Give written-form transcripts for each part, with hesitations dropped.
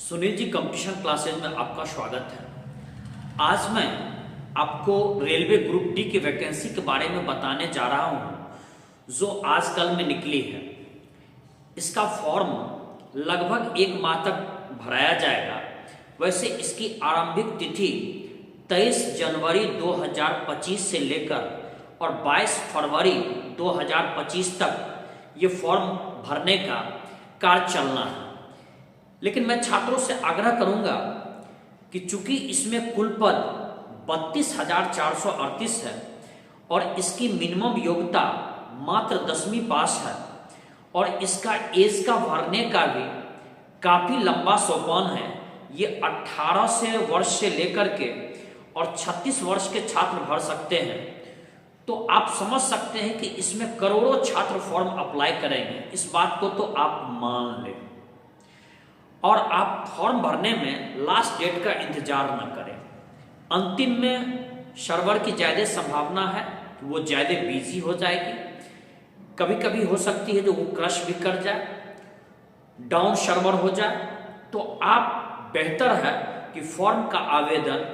Sunil ji competition classes में आपका स्वागत है। आज मैं आपको रेलवे ग्रुप डी की वैकेंसी के बारे में बताने जा रहा हूं जो आजकल में निकली है। इसका फॉर्म लगभग 1 माह तक भराया जाएगा। वैसे इसकी आरंभिक तिथि 23 जनवरी 2025 से लेकर और 22 फरवरी 2025 तक ये फॉर्म भरने का कार्य चलना है। लेकिन मैं छात्रों से आग्रह करूंगा कि चूंकि इसमें कुल पद 32,438 है और इसकी मिनिमम योग्यता मात्र 10वीं पास है और इसका एज का भरने का भी काफी लंबा सोपान है। ये 18 से वर्ष से लेकर के और 36 वर्ष के छात्र भर सकते हैं। तो आप समझ सकते हैं कि इसमें करोड़ों छात्र फॉर्म अप्लाई करेंगे। इस बात को तो आप मान लें और आप फॉर्म भरने में लास्ट डेट का इंतजार न करें। अंतिम में सर्वर की ज़्यादा संभावना है कि वो ज़्यादा बिजी हो जाएगी। कभी कभी हो सकती है जो वो क्रश भी कर जाए, डाउन सर्वर हो जाए। तो आप बेहतर है कि फॉर्म का आवेदन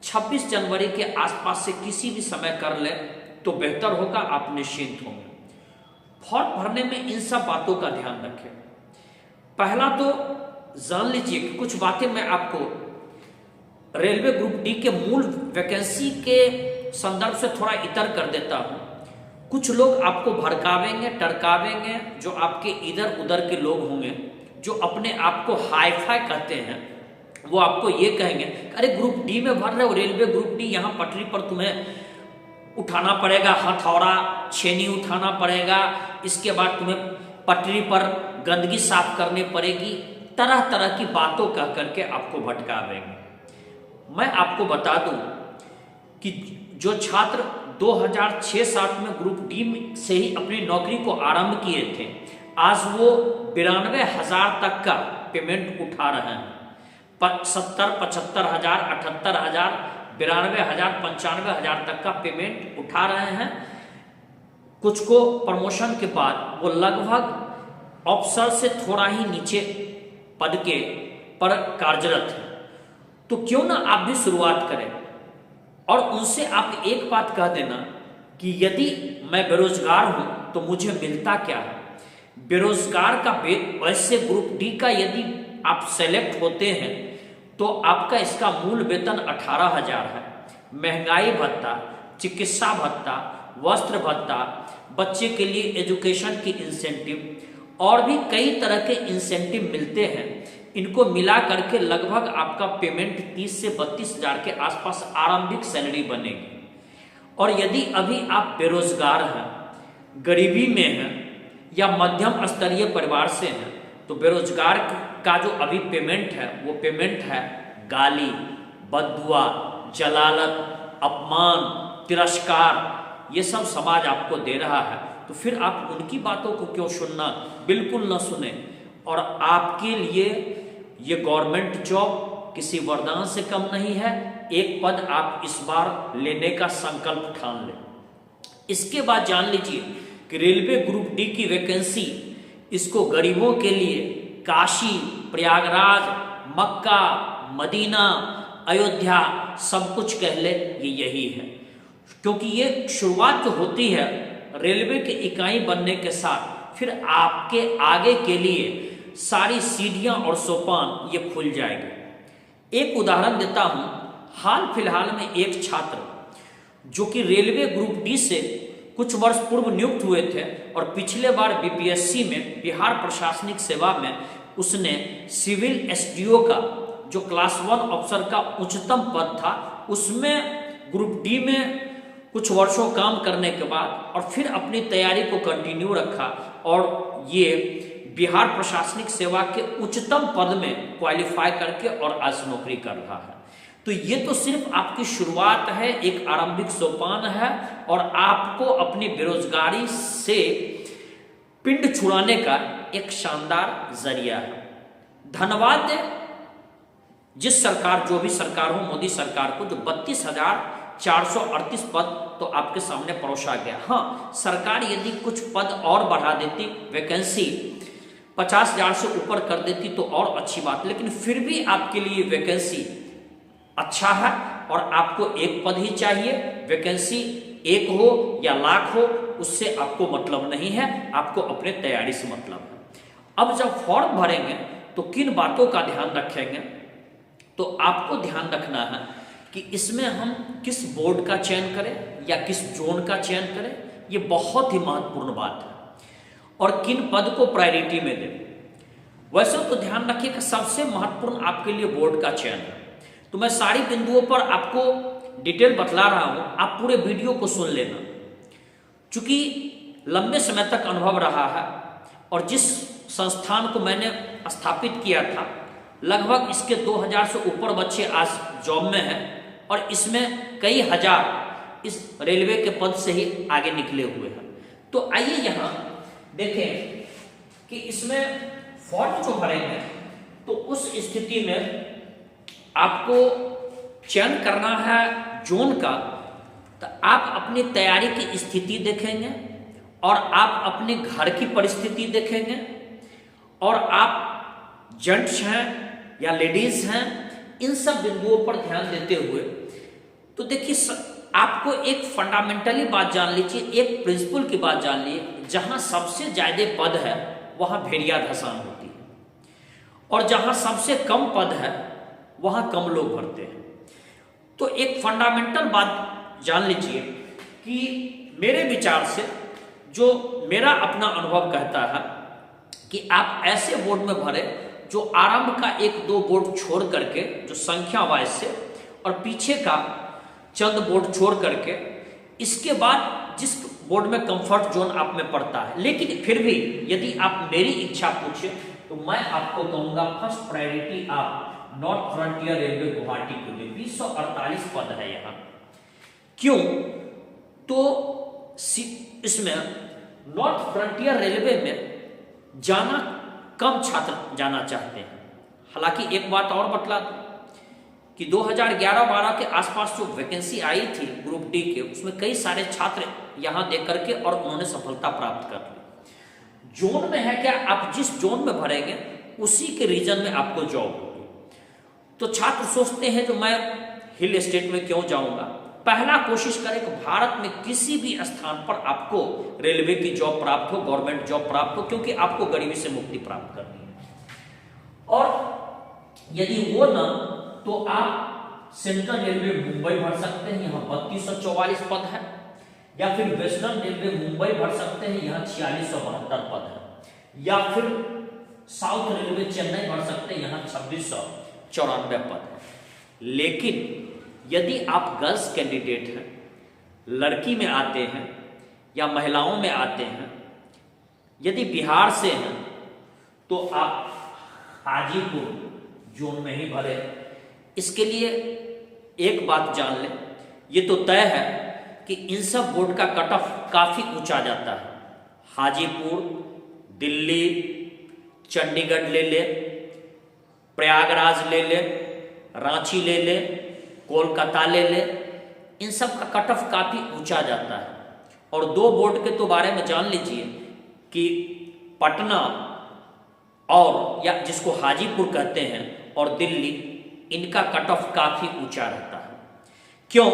26 जनवरी के आसपास से किसी भी समय कर ले तो बेहतर होगा, आप निश्चिंत होंगे। फॉर्म भरने में इन सब बातों का ध्यान रखें। पहला तो जान लीजिए कि कुछ बातें मैं आपको रेलवे ग्रुप डी के मूल वैकेंसी के संदर्भ से थोड़ा इतर कर देता हूं। कुछ लोग आपको भड़कावेंगे, टरकावेंगे, जो आपके इधर उधर के लोग होंगे जो अपने आप को हाई फाई कहते हैं। वो आपको ये कहेंगे अरे ग्रुप डी में भर रहे हो, रेलवे ग्रुप डी, यहाँ पटरी पर तुम्हें उठाना पड़ेगा, हथौड़ा छेनी उठाना पड़ेगा, इसके बाद तुम्हें पटरी पर गंदगी साफ करनी पड़ेगी। तरह तरह की बातों कह करके आपको भटकावेंगे। मैं आपको बता दूं कि जो छात्र 2006-07 में ग्रुप डी से ही अपनी नौकरी को आरंभ किए थे, आज वो 92,000 तक का पेमेंट उठा रहे हैं। 70, 75,000, 78,000, 92,000, 95,000 तक का पेमेंट उठा रहे हैं। कुछ को प्रमोशन के बाद वो लगभग अफसर से थोड़ा ही नीचे पद के पर कार्यरत है। तो क्यों ना आप भी शुरुआत करें और उनसे आप एक बात कह देना कि यदि मैं बेरोजगार हूं तो मुझे मिलता क्या है। बेरोजगार का वैसे ग्रुप डी का यदि आप सेलेक्ट होते हैं तो आपका इसका मूल वेतन 18,000 है। महंगाई भत्ता, चिकित्सा भत्ता, वस्त्र भत्ता, बच्चे के लिए एजुकेशन की इंसेंटिव और भी कई तरह के इंसेंटिव मिलते हैं। इनको मिला करके लगभग आपका पेमेंट 30 से 32,000 के आसपास आरंभिक सैलरी बनेगी। और यदि अभी आप बेरोजगार हैं, गरीबी में हैं या मध्यम स्तरीय परिवार से हैं तो बेरोजगार का जो अभी पेमेंट है वो पेमेंट है गाली, बददुआ, जलालत, अपमान, तिरस्कार, ये सब समाज आपको दे रहा है। तो फिर आप उनकी बातों को क्यों सुनना, बिल्कुल न सुने। और आपके लिए ये गवर्नमेंट जॉब किसी वरदान से कम नहीं है। एक पद आप इस बार लेने का संकल्प ठान लें। इसके बाद जान लीजिए कि रेलवे ग्रुप डी की वैकेंसी इसको गरीबों के लिए काशी, प्रयागराज, मक्का, मदीना, अयोध्या सब कुछ कह ले, ये यही है। क्योंकि ये शुरुआत जो होती है रेलवे के इकाई बनने के साथ, फिर आपके आगे के लिए सारी सीढ़ियां और सोपान ये खुल जाएंगे। एक उदाहरण देता हूं। हाल फिलहाल में एक छात्र जो कि रेलवे ग्रुप डी से कुछ वर्ष पूर्व नियुक्त हुए थे और पिछले बार बीपीएससी में, बिहार प्रशासनिक सेवा में, उसने सिविल एसडीओ का जो क्लास 1 अफसर का उच्चतम पद था उसमें ग्रुप डी में कुछ वर्षों काम करने के बाद और फिर अपनी तैयारी को कंटिन्यू रखा और ये बिहार प्रशासनिक सेवा के उच्चतम पद में क्वालिफाई करके और आज नौकरी कर रहा है। तो ये तो सिर्फ आपकी शुरुआत है, एक आरंभिक सोपान है और आपको अपनी बेरोजगारी से पिंड छुड़ाने का एक शानदार जरिया है। धन्यवाद जिस सरकार, जो भी सरकार हो, मोदी सरकार को, जो 32,438 पद तो आपके सामने परोसा गया। हाँ, सरकार यदि कुछ पद और बढ़ा देती, वैकेंसी 50,000 से ऊपर कर देती तो और अच्छी बात, लेकिन फिर भी आपके लिए वैकेंसी अच्छा है और आपको एक पद ही चाहिए। वैकेंसी एक हो या लाख हो उससे आपको मतलब नहीं है, आपको अपने तैयारी से मतलब है। अब जब फॉर्म भरेंगे तो किन बातों का ध्यान रखेंगे, तो आपको ध्यान रखना है कि इसमें हम किस बोर्ड का चयन करें या किस जोन का चयन करें, ये बहुत ही महत्वपूर्ण बात है। और किन पद को प्रायोरिटी में दें। वैसे तो ध्यान रखिए कि सबसे महत्वपूर्ण आपके लिए बोर्ड का चयन है। तो मैं सारी बिंदुओं पर आपको डिटेल बतला रहा हूं, आप पूरे वीडियो को सुन लेना। चूंकि लंबे समय तक अनुभव रहा है और जिस संस्थान को मैंने स्थापित किया था, लगभग इसके 2000 से ऊपर बच्चे आज जॉब में हैं और इसमें कई हजार इस रेलवे के पद से ही आगे निकले हुए हैं। तो आइए यहाँ देखें कि इसमें फॉर्म जो भरेंगे तो उस स्थिति में आपको चयन करना है जोन का। तो आप अपनी तैयारी की स्थिति देखेंगे और आप अपने घर की परिस्थिति देखेंगे और आप जेंट्स हैं या लेडीज हैं, इन सब बिंदुओं पर ध्यान देते हुए तो देखिए आपको एक फंडामेंटली बात जान लीजिए, एक प्रिंसिपल की बात जान लीजिए। जहां सबसे ज्यादा पद है वहां भेड़िया धसान होती है और जहां सबसे कम पद है वहां कम लोग भरते हैं। तो एक फंडामेंटल बात जान लीजिए कि मेरे विचार से जो मेरा अपना अनुभव कहता है कि आप ऐसे बोर्ड में भरे जो आरंभ का 1-2 बोर्ड छोड़ करके, जो संख्या वाइज से, और पीछे का चंद बोर्ड छोड़ करके, इसके बाद जिस बोर्ड में कंफर्ट जोन आप में पड़ता है। लेकिन फिर भी यदि आप मेरी इच्छा पूछे तो मैं आपको कहूंगा फर्स्ट प्रायोरिटी आप नॉर्थ फ्रंटियर रेलवे गुवाहाटी के लिए 248 पद है यहाँ। क्यों? तो इसमें नॉर्थ फ्रंटियर रेलवे में जाना कम छात्र जाना चाहते हैं। हालांकि एक बात और बतला दूं कि 2011-12 के आसपास जो वैकेंसी आई थी ग्रुप डी के, उसमें कई सारे छात्र यहां दे करके और उन्होंने सफलता प्राप्त कर ली। जोन में है क्या, आप जिस जोन में भरेंगे उसी के रीजन में आपको जॉब होगी। तो छात्र सोचते हैं जो मैं हिल स्टेट में क्यों जाऊंगा। पहला कोशिश करें कि भारत में किसी भी स्थान पर आपको रेलवे की जॉब प्राप्त हो, गवर्नमेंट जॉब प्राप्त हो, क्योंकि आपको गरीबी से मुक्ति प्राप्त करनी है। और यदि वो ना तो आप सेंट्रल रेलवे मुंबई भर सकते हैं, यहाँ 3244 पद है, या फिर वेस्टर्न रेलवे मुंबई भर सकते हैं, यहाँ 4672 पद है, या फिर साउथ रेलवे चेन्नई भर सकते हैं, यहाँ 2694 पद है। लेकिन यदि आप गर्ल्स कैंडिडेट हैं, लड़की में आते हैं या महिलाओं में आते हैं, यदि बिहार से हैं तो आप हाजीपुर जोन में ही भरे। इसके लिए एक बात जान लें, ये तो तय है कि इन सब बोर्ड का कट ऑफ काफी ऊंचा जाता है। हाजीपुर, दिल्ली, चंडीगढ़ ले ले, प्रयागराज ले ले, रांची ले ले, कोलकाता ले ले, इन सब का कट ऑफ काफी ऊंचा जाता है। और 2 बोर्ड के तो बारे में जान लीजिए कि पटना और या जिसको हाजीपुर कहते हैं और दिल्ली, इनका कट ऑफ काफी ऊंचा रहता है। क्यों?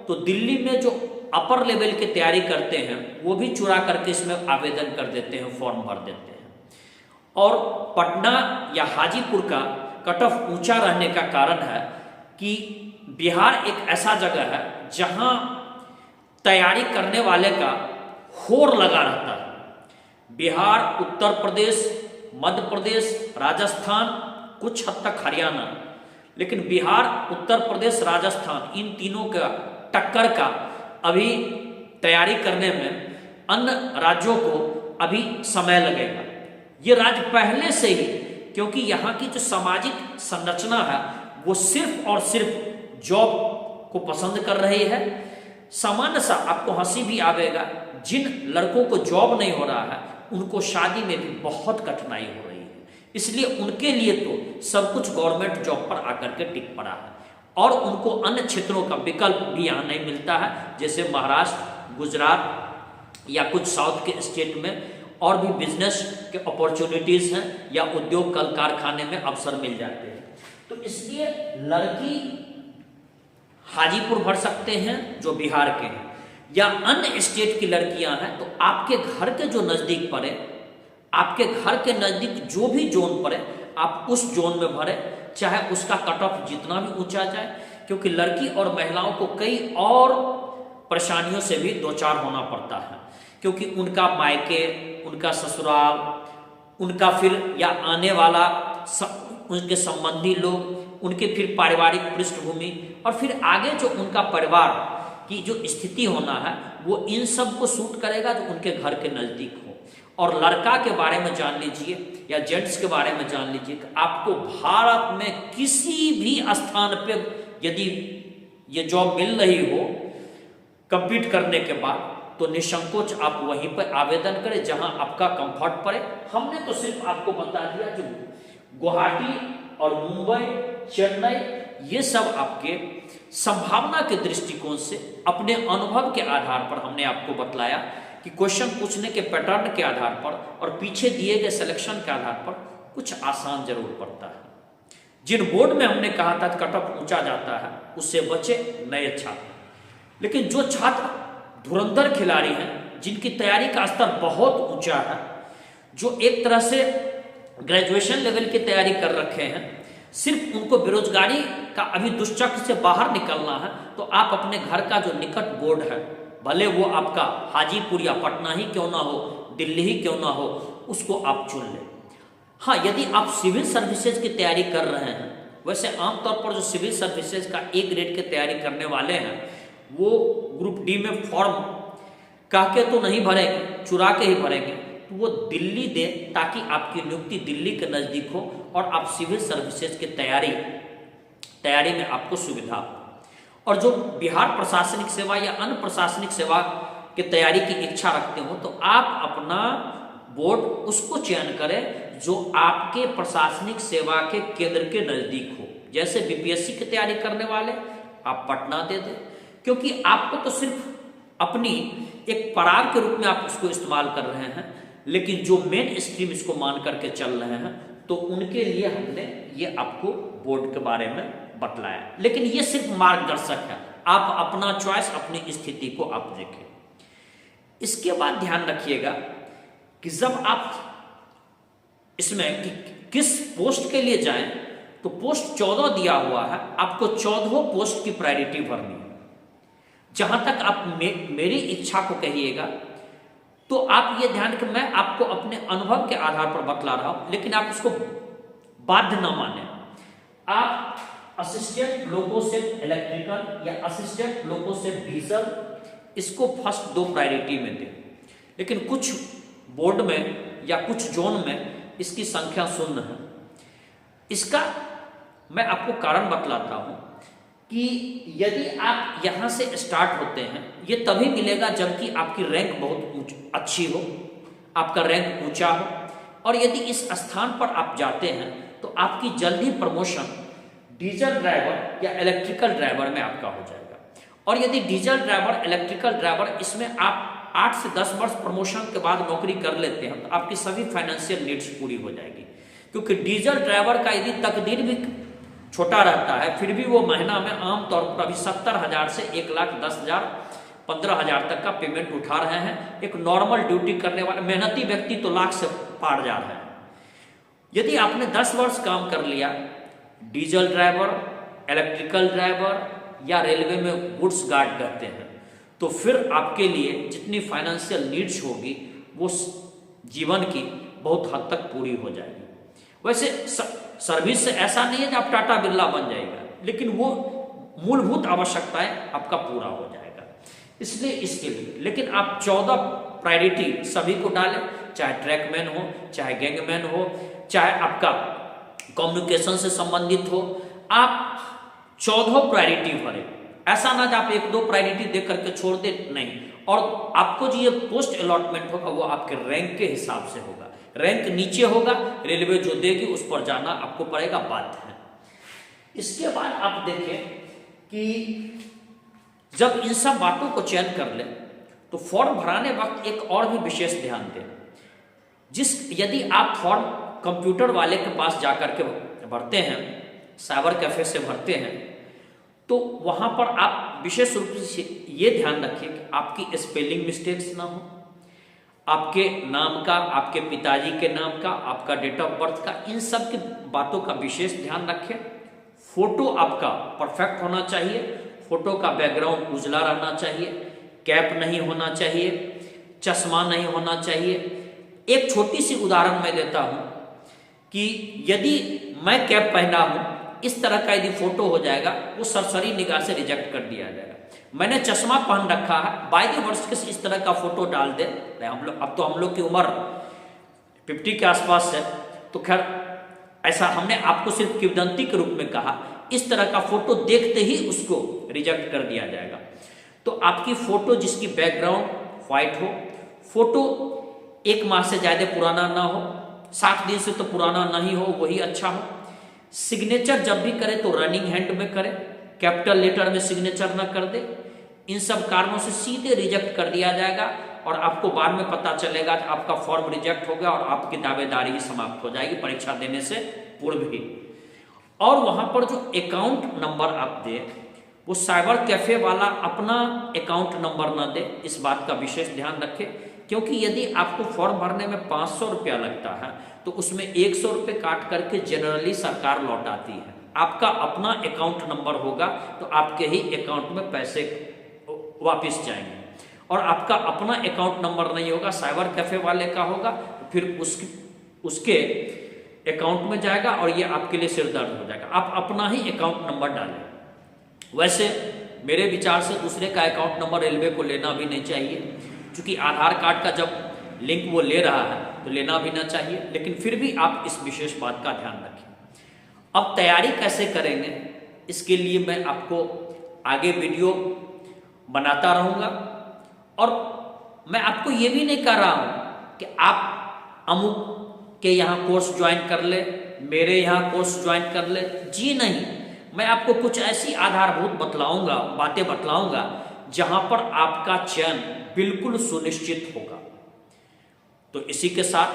तो दिल्ली में जो अपर लेवल की तैयारी करते हैं वो भी चुरा करके इसमें आवेदन कर देते हैं, फॉर्म भर देते हैं। और पटना या हाजीपुर का कट ऑफ ऊंचा रहने का कारण है कि बिहार एक ऐसा जगह है जहां तैयारी करने वाले का होड़ लगा रहता है। बिहार, उत्तर प्रदेश, मध्य प्रदेश, राजस्थान, कुछ हद तक हरियाणा, लेकिन बिहार, उत्तर प्रदेश, राजस्थान, इन तीनों का टक्कर का अभी तैयारी करने में अन्य राज्यों को अभी समय लगेगा। ये राज्य पहले से ही, क्योंकि यहाँ की जो सामाजिक संरचना है वो सिर्फ और सिर्फ जॉब को पसंद कर रही है। सामान्य सा आपको हंसी भी आवेगा, जिन लड़कों को जॉब नहीं हो रहा है उनको शादी में भी बहुत कठिनाई हो रही है। इसलिए उनके लिए तो सब कुछ गवर्नमेंट जॉब पर आकर के टिक पड़ा है और उनको अन्य क्षेत्रों का विकल्प भी यहाँ नहीं मिलता है, जैसे महाराष्ट्र, गुजरात या कुछ साउथ के स्टेट में और भी बिजनेस के अपॉर्चुनिटीज हैं या उद्योग कल कारखाने में अवसर मिल जाते हैं। तो इसलिए लड़की हाजीपुर भर सकते हैं जो बिहार के हैं, या अन्य स्टेट की लड़कियां हैं तो आपके घर के जो नज़दीक पड़े, आपके घर के नज़दीक जो भी जोन पड़े आप उस जोन में भरे, चाहे उसका कट ऑफ जितना भी ऊंचा जाए, क्योंकि लड़की और महिलाओं को कई और परेशानियों से भी दो चार होना पड़ता है, क्योंकि उनका मायके, उनका ससुराल, उनका फिर या आने वाला उनके संबंधी लोग, उनके फिर पारिवारिक पृष्ठभूमि, और फिर आगे जो उनका परिवार की जो स्थिति होना है वो इन सब को सूट करेगा जो उनके घर के नज़दीक हो। और लड़का के बारे में जान लीजिए या जेंट्स के बारे में जान लीजिए कि आपको भारत में किसी भी स्थान पे यदि ये जॉब मिल रही हो कंप्लीट करने के बाद, तो निसंकोच आप वहीं पर आवेदन करें जहां आपका कंफर्ट पड़े। हमने तो सिर्फ आपको बता दिया जो गुवाहाटी और मुंबई, चेन्नई, ये सब आपके संभावना के दृष्टिकोण से अपने अनुभव के आधार पर हमने आपको बतलाया कि क्वेश्चन पूछने के पैटर्न के आधार पर और पीछे दिए गए सिलेक्शन के आधार पर कुछ आसान जरूर पड़ता है। जिन बोर्ड में हमने कहा था कट ऑफ ऊंचा जाता है उससे बचे नए छात्र, लेकिन जो छात्र धुरंधर खिलाड़ी हैं, जिनकी तैयारी का स्तर बहुत ऊंचा है, जो एक तरह से ग्रेजुएशन लेवल की तैयारी कर रखे हैं, सिर्फ उनको बेरोजगारी का अभी दुष्चक्र से बाहर निकलना है, तो आप अपने घर का जो निकट बोर्ड है, भले वो आपका हाजीपुर या पटना ही क्यों ना हो, दिल्ली ही क्यों ना हो, उसको आप चुन लें। हाँ, यदि आप सिविल सर्विसेज की तैयारी कर रहे हैं, वैसे आमतौर पर जो सिविल सर्विसेज का ए ग्रेड की तैयारी करने वाले हैं वो ग्रुप डी में फॉर्म कह के तो नहीं भरेंगे, चुरा के ही भरेंगे, तो वो दिल्ली दे ताकि आपकी नियुक्ति दिल्ली के नज़दीक हो और आप सिविल सर्विसेज की तैयारी में आपको सुविधा हो। और जो बिहार प्रशासनिक सेवा या अन्य प्रशासनिक सेवा की तैयारी की इच्छा रखते हो, तो आप अपना बोर्ड उसको चयन करें जो आपके प्रशासनिक सेवा के केंद्र के नज़दीक हो। जैसे बीपीएससी की तैयारी करने वाले आप पटना दे दें, क्योंकि आपको तो सिर्फ अपनी एक पड़ाव के रूप में आप उसको इस्तेमाल कर रहे हैं, लेकिन जो मेन स्ट्रीम इसको मान करके चल रहे हैं तो उनके लिए हमने ये आपको बोर्ड के बारे में बतलाया। लेकिन ये सिर्फ मार्गदर्शक है, आप अपना चॉइस, अपनी स्थिति को आप देखें। इसके बाद ध्यान रखिएगा कि जब आप इसमें किस पोस्ट के लिए जाएं, तो पोस्ट 14 दिया हुआ है, आपको 14 पोस्ट की प्रायोरिटी भरनी है। जहां तक आप मेरी इच्छा को कहिएगा तो आप ये ध्यान कि मैं आपको अपने अनुभव के आधार पर बतला रहा हूं, लेकिन आप इसको बाध्य न माने। आप असिस्टेंट लोको से इलेक्ट्रिकल या असिस्टेंट लोको से डीजल, इसको फर्स्ट 2 प्रायोरिटी में दें। लेकिन कुछ बोर्ड में या कुछ जोन में इसकी संख्या 0 है। इसका मैं आपको कारण बतलाता हूं कि यदि आप यहां से स्टार्ट होते हैं, ये तभी मिलेगा जबकि आपकी रैंक बहुत अच्छी हो, आपका रैंक ऊंचा हो, और यदि इस स्थान पर आप जाते हैं तो आपकी जल्दी प्रमोशन डीजल ड्राइवर या इलेक्ट्रिकल ड्राइवर में आपका हो जाएगा। और यदि डीजल ड्राइवर, इलेक्ट्रिकल ड्राइवर, इसमें आप 8 से 10 वर्ष प्रमोशन के बाद नौकरी कर लेते हैं तो आपकी सभी फाइनेंशियल नीड्स पूरी हो जाएगी। क्योंकि डीजल ड्राइवर का यदि तकदीर भी छोटा रहता है, फिर भी वो महीना में आमतौर पर अभी 70,000 से 1,10,000, 15,000 तक का पेमेंट उठा रहे हैं। एक नॉर्मल ड्यूटी करने वाले मेहनती व्यक्ति तो लाख से पार जा रहे हैं। यदि आपने 10 वर्ष काम कर लिया डीजल ड्राइवर, इलेक्ट्रिकल ड्राइवर या रेलवे में गुड्स गार्ड करते हैं, तो फिर आपके लिए जितनी फाइनेंशियल नीड्स होगी वो जीवन की बहुत हद तक पूरी हो जाएगी। वैसे सर्विस से ऐसा नहीं है कि आप टाटा बिरला बन जाएगा, लेकिन वो मूलभूत आवश्यकताएं आपका पूरा हो जाएगा। इसलिए इसके लिए लेकिन आप 14 प्रायोरिटी सभी को डालें, चाहे ट्रैकमैन हो, चाहे गैंगमैन हो, चाहे आपका कम्युनिकेशन से संबंधित हो, आप 14 प्रायोरिटी भरें। ऐसा ना कि आप 1-2 प्रायोरिटी दे करके छोड़ दे, नहीं। और आपको जो ये पोस्ट अलॉटमेंट होगा वो आपके रैंक के हिसाब से होगा। रैंक नीचे होगा, रेलवे जो देगी उस पर जाना आपको पड़ेगा, बाध्य है। इसके बाद आप देखें कि जब इन सब बातों को चयन कर ले तो फॉर्म भराने वक्त एक और भी विशेष ध्यान दें यदि आप फॉर्म कंप्यूटर वाले के पास जाकर के भरते हैं, साइबर कैफे से भरते हैं, तो वहाँ पर आप विशेष रूप से ये ध्यान रखिए कि आपकी स्पेलिंग मिस्टेक्स ना हो, आपके नाम का, आपके पिताजी के नाम का, आपका डेट ऑफ बर्थ का, इन सब की बातों का विशेष ध्यान रखें। फोटो आपका परफेक्ट होना चाहिए, फोटो का बैकग्राउंड उजला रहना चाहिए, कैप नहीं होना चाहिए, चश्मा नहीं होना चाहिए। एक छोटी सी उदाहरण मैं देता हूं कि यदि मैं कैप पहना हूं, इस तरह का यदि फोटो हो जाएगा, वो सरसरी निगाह से रिजेक्ट कर दिया जाएगा। मैंने चश्मा पहन रखा है, बाय द वर्ष के इस तरह का फोटो डाल दे, हम लोग अब तो हम लोग की उम्र 50 के आसपास है, तो खैर ऐसा हमने आपको सिर्फ किंवदंती के रूप में कहा, इस तरह का फोटो देखते ही उसको रिजेक्ट कर दिया जाएगा। तो आपकी फोटो जिसकी बैकग्राउंड व्हाइट हो, फोटो 1 माह से ज्यादा पुराना ना हो, 60 दिन से तो पुराना नहीं हो, वही अच्छा हो। सिग्नेचर जब भी करे तो रनिंग हैंड में करे, कैपिटल लेटर में सिग्नेचर ना कर दे। इन सब कारणों से सीधे रिजेक्ट कर दिया जाएगा और आपको बाद में पता चलेगा कि आपका फॉर्म रिजेक्ट हो गया और आपकी दावेदारी ही समाप्त हो जाएगी परीक्षा देने से पूर्व ही। और वहां पर जो अकाउंट नंबर आप दे, वो साइबर कैफे वाला अपना अकाउंट नंबर ना दे, इस बात का विशेष ध्यान रखें। क्योंकि यदि आपको फॉर्म भरने में 500 रुपया लगता है, तो उसमें 100 रुपये काट करके जनरली सरकार लौटाती है। आपका अपना अकाउंट नंबर होगा तो आपके ही अकाउंट में पैसे वापस जाएंगे, और आपका अपना अकाउंट नंबर नहीं होगा, साइबर कैफे वाले का होगा, तो फिर उसके अकाउंट में जाएगा और ये आपके लिए सिरदर्द हो जाएगा। आप अपना ही अकाउंट नंबर डालें। वैसे मेरे विचार से दूसरे का अकाउंट नंबर रेलवे को लेना भी नहीं चाहिए, क्योंकि आधार कार्ड का जब लिंक वो ले रहा है तो लेना भी ना चाहिए, लेकिन फिर भी आप इस विशेष बात का ध्यान रखें। अब तैयारी कैसे करेंगे, इसके लिए मैं आपको आगे वीडियो बनाता रहूँगा, और मैं आपको ये भी नहीं कह रहा हूँ कि आप अमुक के यहाँ कोर्स ज्वाइन कर ले, मेरे यहाँ कोर्स ज्वाइन कर ले, जी नहीं। मैं आपको कुछ ऐसी आधारभूत बातें बतलाऊंगा जहां पर आपका चयन बिल्कुल सुनिश्चित होगा। तो इसी के साथ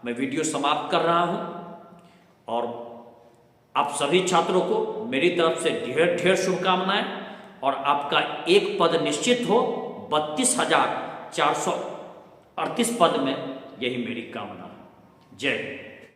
मैं वीडियो समाप्त कर रहा हूं, और आप सभी छात्रों को मेरी तरफ से ढेर ढेर शुभकामनाएं, और आपका एक पद निश्चित हो। 32,438 पद में, यही मेरी कामना है। जय हिंद।